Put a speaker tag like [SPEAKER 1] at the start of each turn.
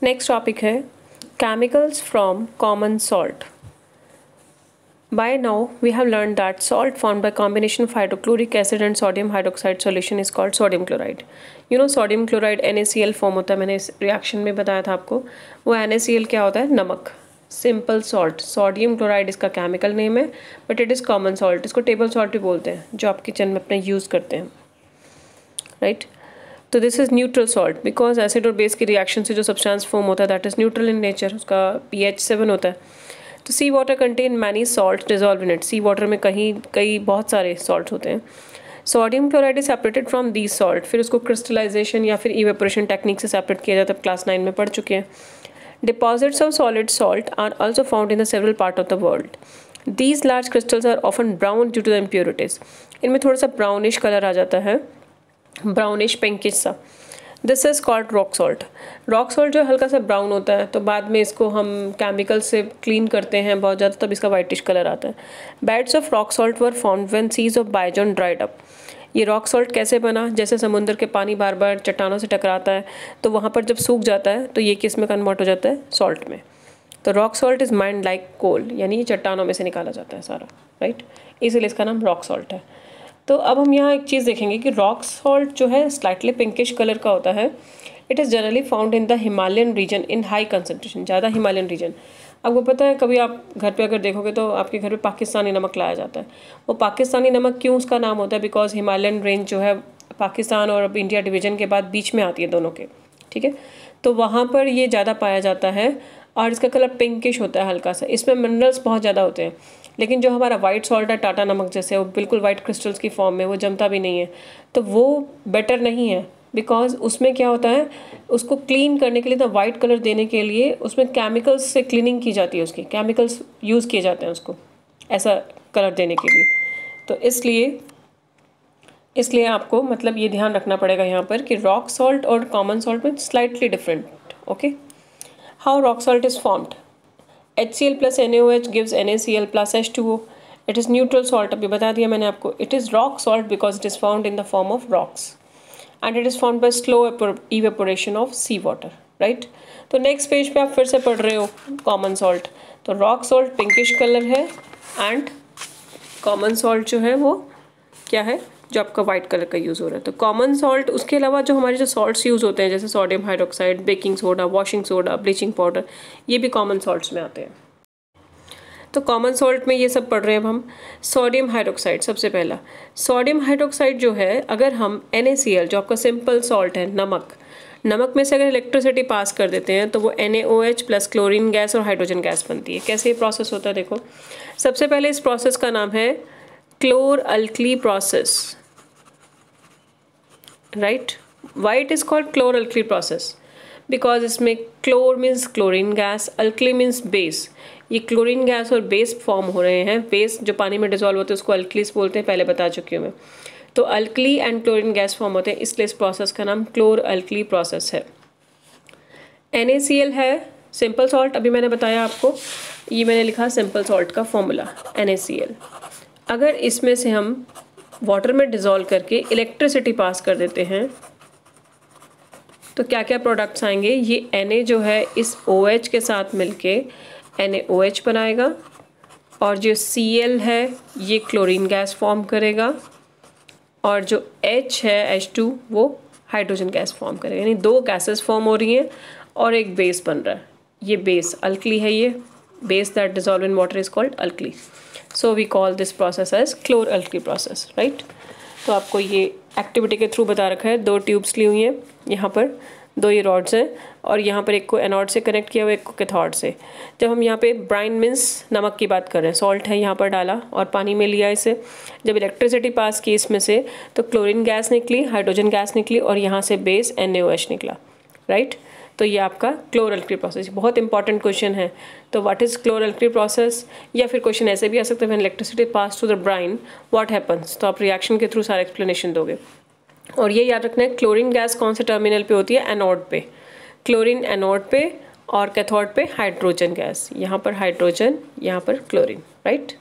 [SPEAKER 1] Next topic है chemicals from common salt. By now, we have learned that salt formed by combination of hydrochloric acid and sodium hydroxide solution is called sodium chloride. You know sodium chloride NaCl form होता है, मैंने इस reaction में बताया था आपको. वो NaCl क्या होता है? नमक, सिंपल सॉल्ट. सोडियम क्लोराइड इसका केमिकल नेम है, but it is common salt. इसको टेबल सॉल्ट भी बोलते हैं, जो आप किचन में अपने यूज़ करते हैं, राइट. तो this is neutral salt because acid और बेस की रिएक्शन से जो सब्सटेंस फॉर्म होता है that is neutral in nature. उसका pH 7 होता है. तो sea water contain many salt dissolve in it. Sea water में कई बहुत सारे सॉल्ट होते हैं. Sodium chloride is separated from these salt. फिर उसको क्रिस्टलाइजेशन या फिर इवेपोरेशन टेक्निक से सेपरेट किया जाता है. क्लास 9 में पढ़ चुके हैं. Deposits of solid salt are also found in the several part of the world. These large crystals are often brown due to the impurities. इनमें थोड़ा सा ब्राउनिश कलर आ जाता है, ब्राउनिश पिंकिश सा. This is called rock salt. Rock salt जो हल्का सा ब्राउन होता है, तो बाद में इसको हम केमिकल से क्लीन करते हैं बहुत ज़्यादा, तब इसका वाइटिश कलर आता है. Beds of rock salt were formed when seas of bygone dried up. ये रॉक सॉल्ट कैसे बना? जैसे समुद्र के पानी बार बार चट्टानों से टकराता है, तो वहाँ पर जब सूख जाता है तो ये किस में कन्वर्ट हो जाता है? सॉल्ट में. तो rock salt is mined like coal, यानी ये चट्टानों में से निकाला जाता है सारा, राइट. इसीलिए इसका नाम रॉक सॉल्ट है. तो अब हम यहाँ एक चीज़ देखेंगे कि रॉक सॉल्ट जो है स्लाइटली पिंकिश कलर का होता है. It is generally found in the Himalayan region in high concentration. ज़्यादा हिमालयन रीजन. आपको पता है, कभी आप घर पे अगर देखोगे तो आपके घर पे पाकिस्तानी नमक लाया जाता है. वो पाकिस्तानी नमक क्यों उसका नाम होता है? बिकॉज हिमालयन रेंज जो है पाकिस्तान और अब इंडिया डिवीज़न के बाद बीच में आती है दोनों के, ठीक है. तो वहाँ पर ये ज़्यादा पाया जाता है और इसका कलर पिंकिश होता है हल्का सा. इसमें मिनरल्स बहुत ज़्यादा होते हैं. लेकिन जो हमारा वाइट सॉल्ट है टाटा नमक जैसे, वो बिल्कुल वाइट क्रिस्टल्स की फॉर्म में, वो जमता भी नहीं है. तो वो बेटर नहीं है बिकॉज उसमें क्या होता है, उसको क्लीन करने के लिए, तो वाइट कलर देने के लिए उसमें केमिकल्स से क्लीनिंग की जाती है. उसकी केमिकल्स यूज़ किए जाते हैं उसको ऐसा कलर देने के लिए. तो इसलिए आपको मतलब ये ध्यान रखना पड़ेगा यहाँ पर कि रॉक सॉल्ट और कॉमन सॉल्ट में slightly different. Okay. How rock salt is formed? HCl plus NaOH gives NaCl plus H2O. It is neutral salt. अभी बता दिया मैंने आपको. It is rock salt because it is found in the form of rocks, and it is formed by slow evaporation of sea water. Right? तो next page पे आप फिर से पढ़ रहे हो कॉमन सॉल्ट. तो रॉक सॉल्ट पिंकिश कलर है एंड कॉमन सॉल्ट जो है वो क्या है? जो आपका वाइट कलर का यूज़ हो रहा है. तो कॉमन सॉल्ट, उसके अलावा जो हमारे जो सॉल्ट्स यूज़ होते हैं जैसे sodium hydroxide, baking soda, washing soda, bleaching powder, ये भी कॉमन सॉल्ट्स में आते हैं. तो कॉमन सॉल्ट में ये सब पढ़ रहे हैं अब हम. सोडियम हाइड्रोक्साइड सबसे पहला. सोडियम हाइड्रोक्साइड जो है, अगर हम NaCl जो आपका सिंपल सॉल्ट है, नमक में से अगर इलेक्ट्रिसिटी पास कर देते हैं तो वो NaOH प्लस क्लोरीन गैस और हाइड्रोजन गैस बनती है. कैसे ये प्रोसेस होता है देखो. सबसे पहले इस प्रोसेस का नाम है chlor alkali process, right. Why it is called chlor alkali process? Because इसमें chlor means chlorine gas, alkali means base. ये क्लोरीन गैस और बेस फॉर्म हो रहे हैं. बेस जो पानी में डिजॉल्व होते हैं उसको अल्कलीस बोलते हैं, पहले बता चुकी हूँ मैं. तो alkali and chlorine gas form होते हैं, इसलिए इस प्रोसेस का नाम क्लोर अल्कली प्रोसेस है. NaCl है सिंपल सॉल्ट, अभी मैंने बताया आपको. ये मैंने लिखा सिंपल सॉल्ट का फॉर्मूला NaCl. अगर इसमें से हम वाटर में डिज़ोल्व करके इलेक्ट्रिसिटी पास कर देते हैं तो क्या क्या प्रोडक्ट्स आएंगे? ये Na जो है इस OH के साथ मिलके NaOH बनाएगा, और जो Cl है ये क्लोरीन गैस फॉर्म करेगा, और जो H है H2 वो हाइड्रोजन गैस फॉर्म करेगा. यानी दो गैसेस फॉर्म हो रही हैं और एक बेस बन रहा है. ये बेस अल्कली है. ये base that dissolve in water is called alkali. So we call this process as chlor alkali process, right. तो आपको ये एक्टिविटी के थ्रू बता रखा है. 2 ट्यूब्स ली हुई हैं, यहाँ पर 2 ये रॉड्स हैं, और यहाँ पर एक को एनोड से कनेक्ट किया हुआ, एक को कैथोड से. जब हम यहाँ पे ब्राइन मीन्स नमक की बात कर रहे हैं, सॉल्ट है यहाँ पर डाला और पानी में लिया इसे. जब इलेक्ट्रिसिटी पास की इसमें से तो क्लोरीन गैस निकली, हाइड्रोजन गैस निकली, और यहाँ से बेस NaOH निकला, राइट. तो ये आपका क्लोर अल्कली प्रोसेस. बहुत इंपॉर्टेंट क्वेश्चन है. तो व्हाट इज़ क्लोर अल्कली प्रोसेस? या फिर क्वेश्चन ऐसे भी आ सकते हैं, when electricity pass through the Bryan what happens. तो आप रिएक्शन के थ्रू सारा एक्सप्लेनेशन दोगे. और ये याद रखना है, क्लोरीन गैस कौन से टर्मिनल पे होती है? एनोड पे. क्लोरीन एनोड पे और कैथोड पे हाइड्रोजन गैस. यहाँ पर हाइड्रोजन, यहाँ पर क्लोरीन, राइट.